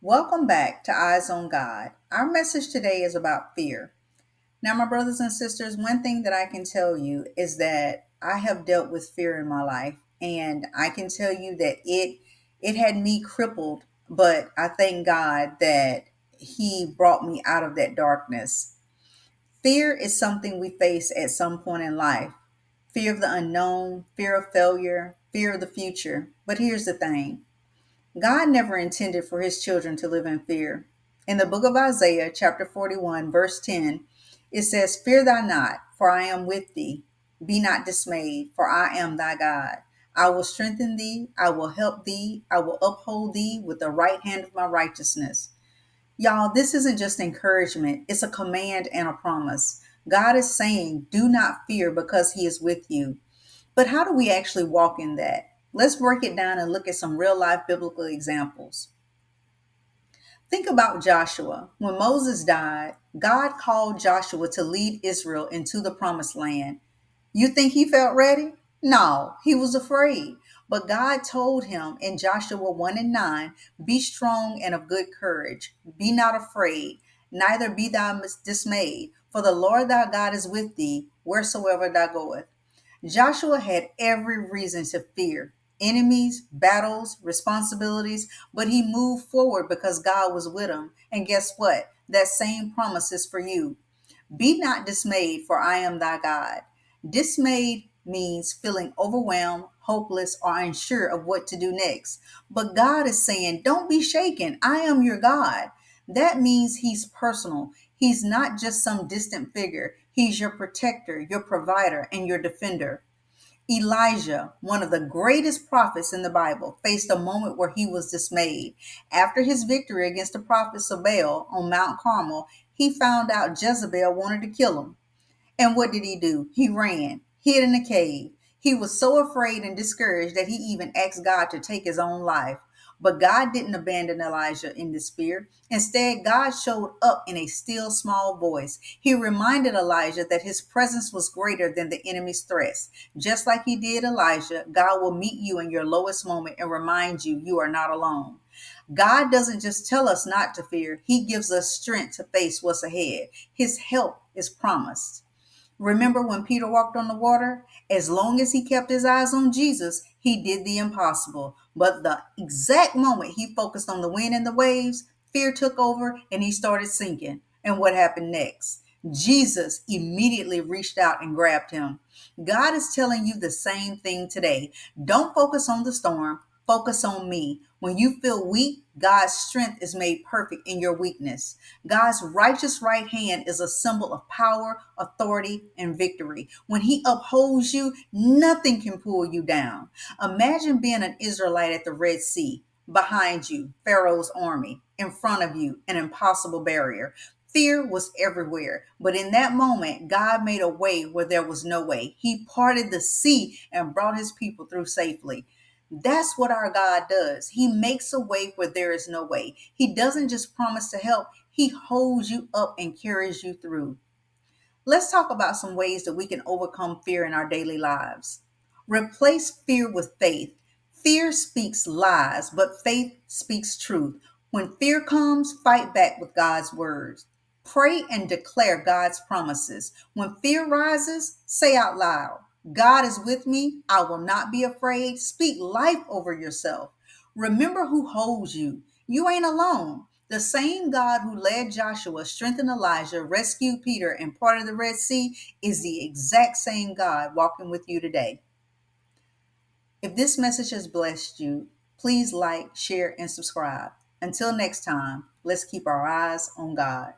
Welcome back to Eyes on God. Our message today is about fear. Now, my brothers and sisters, one thing that I can tell you is that I have dealt with fear in my life, and I can tell you that it had me crippled, but I thank God that He brought me out of that darkness. Fear is something we face at some point in life. Fear of the unknown, fear of failure, fear of the future. But here's the thing. God never intended for his children to live in fear. In the book of Isaiah, chapter 41, verse 10, it says, Fear thou not, for I am with thee. Be not dismayed, for I am thy God. I will strengthen thee, I will help thee, I will uphold thee with the right hand of my righteousness. Y'all, this isn't just encouragement, it's a command and a promise. God is saying, Do not fear because he is with you. But how do we actually walk in that? Let's break it down and look at some real life biblical examples. Think about Joshua. When Moses died, God called Joshua to lead Israel into the promised land. You think he felt ready? No, he was afraid. But God told him in Joshua 1 and 9, Be strong and of good courage. Be not afraid, neither be thou dismayed, for the Lord thy God is with thee wheresoever thou goest. Joshua had every reason to fear enemies, battles, responsibilities, but he moved forward because God was with him. And guess what? That same promise is for you. Be not dismayed, for I am thy God. Dismayed means feeling overwhelmed, hopeless, or unsure of what to do next. But God is saying, Don't be shaken. I am your God. That means he's personal. He's not just some distant figure. He's your protector, your provider, and your defender. Elijah, one of the greatest prophets in the Bible, faced a moment where he was dismayed. After his victory against the prophets of Baal on Mount Carmel, he found out Jezebel wanted to kill him. And what did he do? He ran, hid in a cave. He was so afraid and discouraged that he even asked God to take his own life. But God didn't abandon Elijah in this fear. Instead, God showed up in a still small voice. He reminded Elijah that his presence was greater than the enemy's threats. Just like he did Elijah, God will meet you in your lowest moment and remind you you are not alone. God doesn't just tell us not to fear, he gives us strength to face what's ahead. His help is promised. Remember when Peter walked on the water? As long as he kept his eyes on Jesus, he did the impossible. But the exact moment he focused on the wind and the waves, fear took over and he started sinking. And what happened next? Jesus immediately reached out and grabbed him. God is telling you the same thing today. Don't focus on the storm, focus on me. When you feel weak, God's strength is made perfect in your weakness. God's righteous right hand is a symbol of power, authority, and victory. When he upholds you, nothing can pull you down. Imagine being an Israelite at the Red Sea. Behind you, Pharaoh's army. In front of you, an impossible barrier. Fear was everywhere, but in that moment, God made a way where there was no way. He parted the sea and brought his people through safely. That's what our God does. He makes a way where there is no way. He doesn't just promise to help, he holds you up and carries you through. Let's talk about some ways that we can overcome fear in our daily lives. Replace fear with faith. Fear speaks lies, but faith speaks truth. When fear comes, fight back with God's words. Pray and declare God's promises. When fear rises, say out loud, God is with me. I will not be afraid. Speak life over yourself. Remember who holds you. You ain't alone. The same God who led Joshua, strengthened Elijah, rescued Peter, and parted the Red Sea is the exact same God walking with you today. If this message has blessed you, please like, share, and subscribe. Until next time, let's keep our eyes on God.